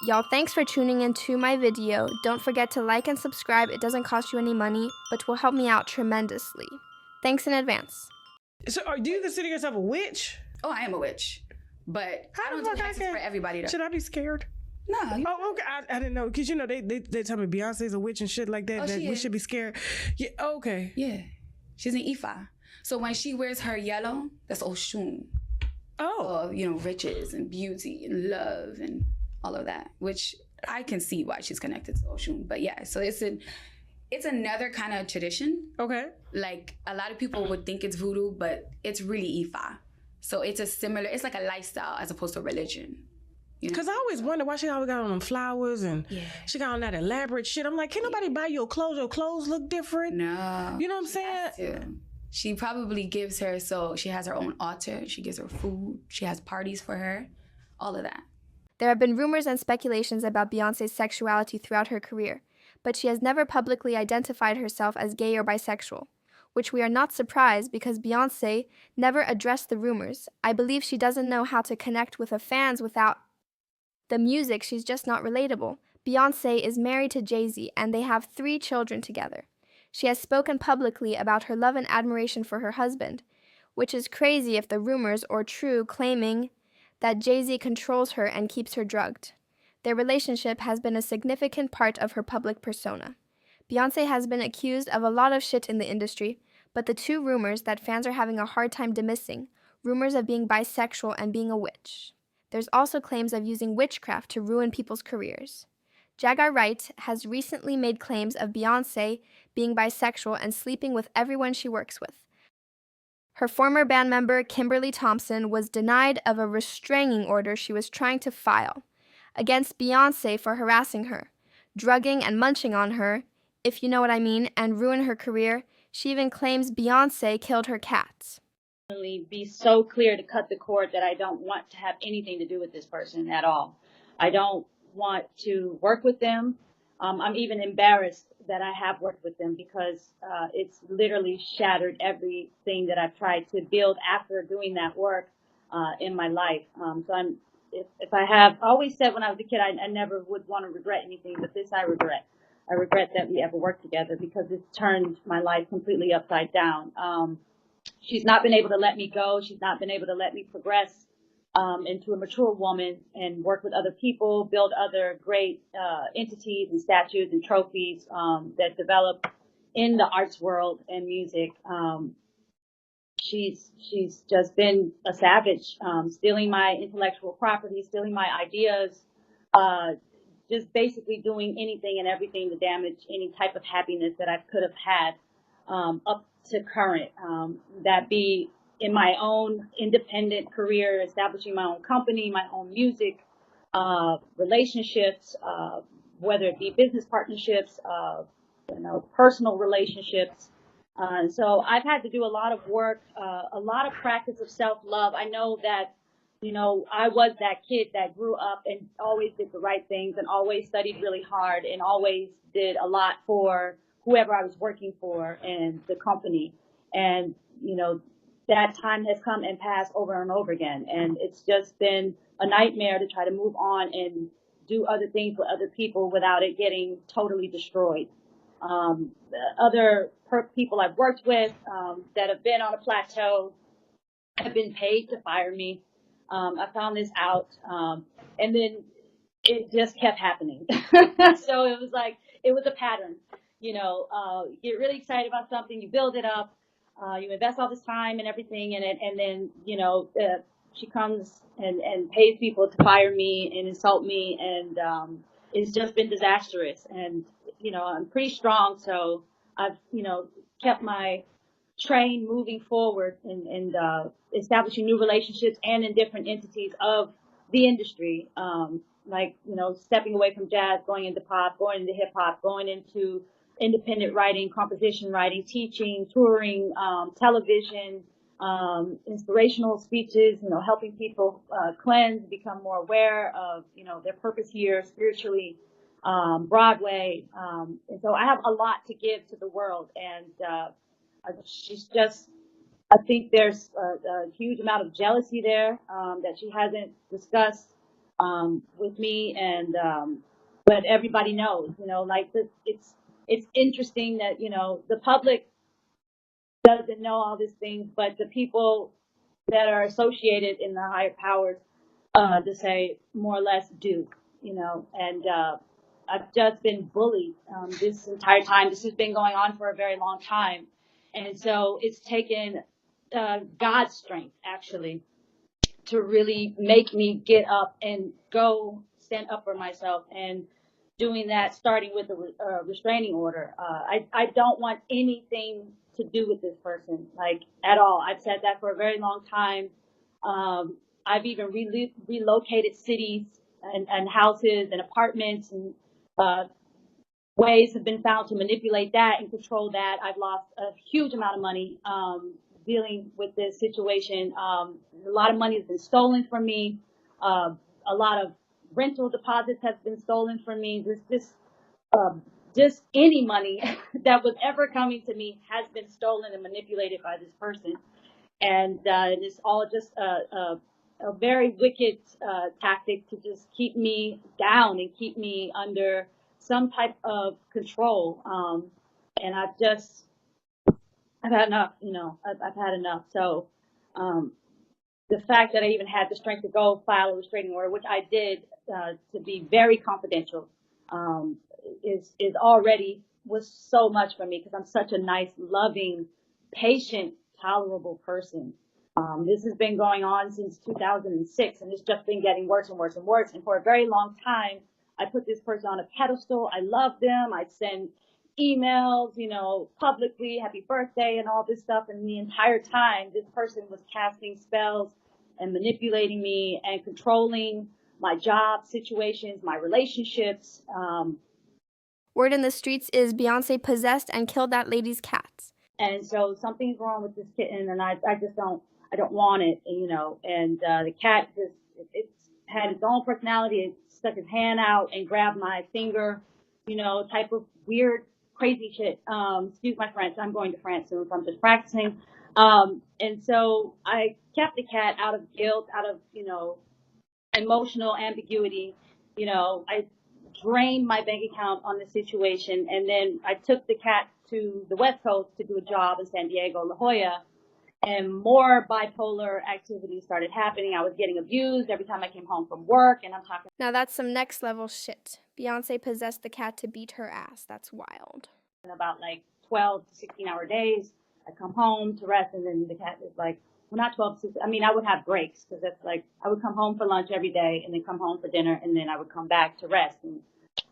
Y'all, thanks for tuning into my video. Don't forget to like and subscribe. It doesn't cost you any money, but will help me out tremendously. Thanks in advance. So, do you consider yourself a witch? Oh, I am a witch, but I don't do hexes for everybody. Should I be scared? No. Oh, okay. I didn't know, because they tell me Beyonce's a witch and shit like that. Oh, that we should be scared. Yeah. Okay. Yeah, she's an Ifa. So when she wears her yellow, that's Oshun. Oh. Riches and beauty and love and all of that, which I can see why she's connected to Oshun. But yeah, so it's another kind of tradition. Okay. Like, a lot of people would think it's voodoo, but it's really Ifa. So it's like a lifestyle as opposed to a religion. Because I always wonder why she always got on them flowers and she got on that elaborate shit. I'm like, can nobody buy your clothes? Your clothes look different. No. You know what I'm saying? She probably gives her, so she has her own altar. She gives her food. She has parties for her. All of that. There have been rumors and speculations about Beyonce's sexuality throughout her career, but she has never publicly identified herself as gay or bisexual, which we are not surprised because Beyonce never addressed the rumors. I believe she doesn't know how to connect with her fans without the music. She's just not relatable. Beyonce is married to Jay-Z, and they have 3 children together. She has spoken publicly about her love and admiration for her husband, which is crazy if the rumors are true, claiming that Jay-Z controls her and keeps her drugged. Their relationship has been a significant part of her public persona. Beyonce has been accused of a lot of shit in the industry, but the 2 rumors that fans are having a hard time dismissing, rumors of being bisexual and being a witch. There's also claims of using witchcraft to ruin people's careers. Jagar Wright has recently made claims of Beyonce being bisexual and sleeping with everyone she works with. Her former band member, Kimberly Thompson, was denied of a restraining order she was trying to file against Beyonce for harassing her, drugging and munching on her, if you know what I mean, and ruin her career. She even claims Beyonce killed her cats. Be so clear to cut the cord that I don't want to have anything to do with this person at all. I don't want to work with them. I'm even embarrassed that I have worked with them because it's literally shattered everything that I've tried to build after doing that work in my life. So if I have always said when I was a kid, I never would want to regret anything, but this I regret. I regret that we ever worked together because it's turned my life completely upside down. She's not been able to let me go. She's not been able to let me progress into a mature woman and work with other people, build other great entities and statues and trophies that develop in the arts world and music. She's just been a savage, stealing my intellectual property, stealing my ideas, just basically doing anything and everything to damage any type of happiness that I could have had up to current, that be in my own independent career, establishing my own company, my own music, relationships, whether it be business partnerships, personal relationships. So I've had to do a lot of work, a lot of practice of self-love. I know that, I was that kid that grew up and always did the right things and always studied really hard and always did a lot for whoever I was working for and the company. And, that time has come and passed over and over again. And it's just been a nightmare to try to move on and do other things with other people without it getting totally destroyed. Other people I've worked with that have been on a plateau have been paid to fire me. I found this out. And then it just kept happening. So it was like, it was a pattern. You get really excited about something, you build it up, you invest all this time and everything in it, and then, she comes and pays people to fire me and insult me, and it's just been disastrous. And, I'm pretty strong, so I've, kept my train moving forward and establishing new relationships and in different entities of the industry, stepping away from jazz, going into pop, going into hip hop, going into independent writing, composition writing, teaching, touring, television, inspirational speeches, helping people cleanse, become more aware of, their purpose here spiritually, Broadway. And so I have a lot to give to the world. And she's just, I think there's a huge amount of jealousy there that she hasn't discussed. with me, and but everybody knows, like it's interesting that the public doesn't know all these things, but the people that are associated in the higher powers, to say more or less do, and I've just been bullied this entire time. This has been going on for a very long time, and so it's taken God's strength actually to really make me get up and go stand up for myself, and doing that starting with a restraining order. I don't want anything to do with this person, like, at all. I've said that for a very long time. I've even relocated cities and houses and apartments, and ways have been found to manipulate that and control that. I've lost a huge amount of money dealing with this situation. A lot of money has been stolen from me. A lot of rental deposits have been stolen from me. Just any money that was ever coming to me has been stolen and manipulated by this person. And it's all just a very wicked tactic to just keep me down and keep me under some type of control. And I've had enough, I've had enough. So the fact that I even had the strength to go file a restraining order, which I did, to be very confidential, is already was so much for me, because I'm such a nice, loving, patient, tolerable person. This has been going on since 2006, and it's just been getting worse and worse and worse. And for a very long time, I put this person on a pedestal. I love them. I'd send emails, publicly, happy birthday and all this stuff. And the entire time, this person was casting spells and manipulating me and controlling my job situations, my relationships. Word in the streets is Beyonce possessed and killed that lady's cats. And so something's wrong with this kitten, and I don't want it, and the cat it's had its own personality. It stuck his hand out and grabbed my finger, type of weird, crazy shit. Excuse my French. I'm going to France soon, so I'm just practicing. And so I kept the cat out of guilt, out of, emotional ambiguity. I drained my bank account on the situation, and then I took the cat to the West Coast to do a job in San Diego, La Jolla, and more bipolar activities started happening. I was getting abused every time I came home from work, and I'm talking Now that's some next level shit. Beyonce possessed the cat to beat her ass. That's wild. about like 12 to 16-hour days. I come home to rest, and then the cat is like, well, not 12 to 16. I mean, I would have breaks, because that's like, I would come home for lunch every day, and then come home for dinner, and then I would come back to rest. And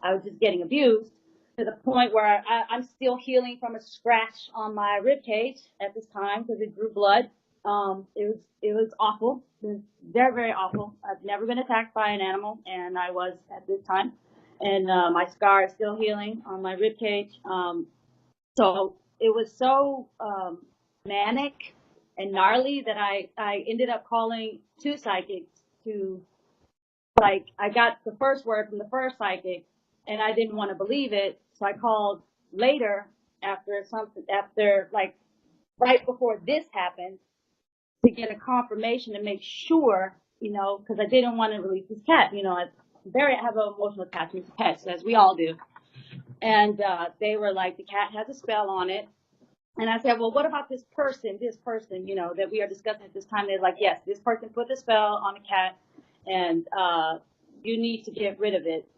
I was just getting abused to the point where I'm still healing from a scratch on my rib cage at this time, because it drew blood. It was awful. It was very, very awful. I've never been attacked by an animal, and I was at this time. And my scar is still healing on my rib cage. So it was so manic and gnarly that I ended up calling two psychics to, like, I got the first word from the first psychic, and I didn't want to believe it. So I called later after like right before this happened, to get a confirmation to make sure, because I didn't want to release this cat. I have an emotional attachment to pets, as we all do. And they were like, the cat has a spell on it. And I said, well, what about this person, that we are discussing at this time? They're like, yes, this person put the spell on the cat, and you need to get rid of it,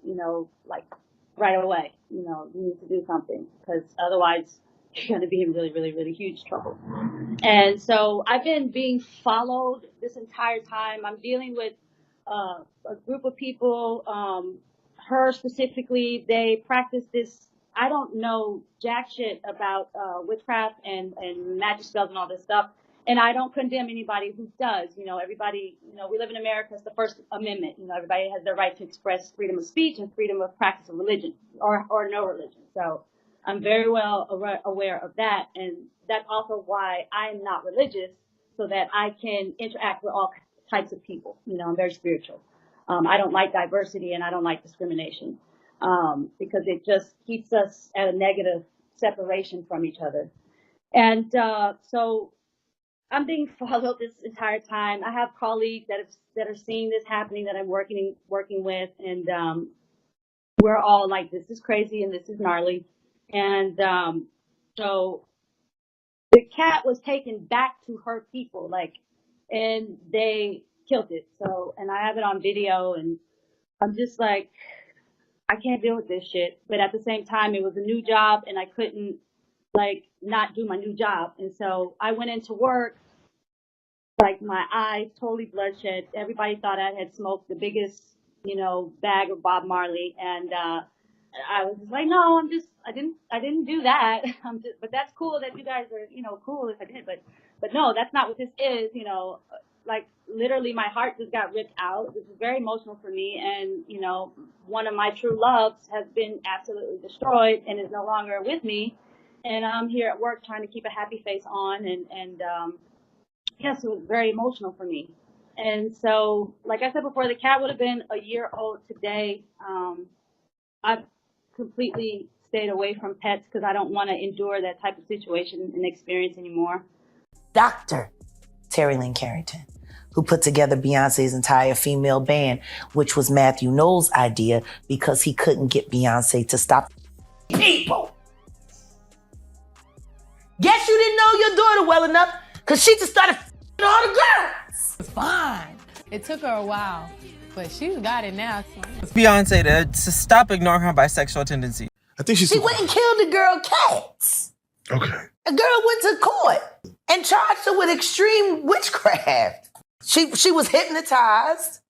like right away. You need to do something, because otherwise you're going to be in really, really, really huge trouble. And so I've been being followed this entire time. I'm dealing with a group of people, her specifically. They practice this. I don't know jack shit about witchcraft and magic spells and all this stuff. And I don't condemn anybody who does. Everybody, we live in America. It's the First Amendment. Everybody has their right to express freedom of speech and freedom of practice of religion, or no religion. So I'm very well aware of that. And that's also why I'm not religious, so that I can interact with all types of people. I'm very spiritual. I don't like diversity, and I don't like discrimination, because it just keeps us at a negative separation from each other. And so I'm being followed this entire time. I have colleagues that are seeing this happening that I'm working with, and we're all like, this is crazy and this is gnarly. And so the cat was taken back to her people, like, and they killed it. So, and I have it on video, and I'm just like, I can't deal with this shit. But at the same time, it was a new job, and I couldn't like not do my new job. And so I went into work, like my eyes totally bloodshot. Everybody thought I had smoked the biggest, bag of Bob Marley, and I was just like, no, I didn't do that. But that's cool that you guys are, cool if I did, but no, that's not what this is, like literally my heart just got ripped out. This is very emotional for me, and, one of my true loves has been absolutely destroyed and is no longer with me, and I'm here at work trying to keep a happy face on, and yes, it was very emotional for me. And so, like I said before, the cat would have been a year old today. I've completely stayed away from pets because I don't want to endure that type of situation and experience anymore. Dr. Terry Lynn Carrington, who put together Beyonce's entire female band, which was Matthew Knowles' idea because he couldn't get Beyonce to stop people. Guess you didn't know your daughter well enough because she just started all the girls. It's fine. It took her a while, but she's got it now. Beyonce to stop ignoring her bisexual tendency. I think She went and killed the girl Cats. Okay. A girl went to court and charged her with extreme witchcraft. She was hypnotized.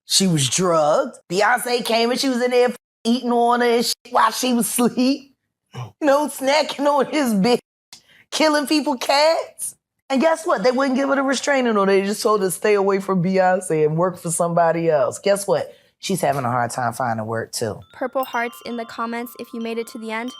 She was drugged. Beyonce came and she was in there eating on her and shit while she was asleep. Snacking on his bitch, killing people cats. And guess what? They wouldn't give her a restraining order. They just told her to stay away from Beyonce and work for somebody else. Guess what? She's having a hard time finding work too. Purple hearts in the comments if you made it to the end.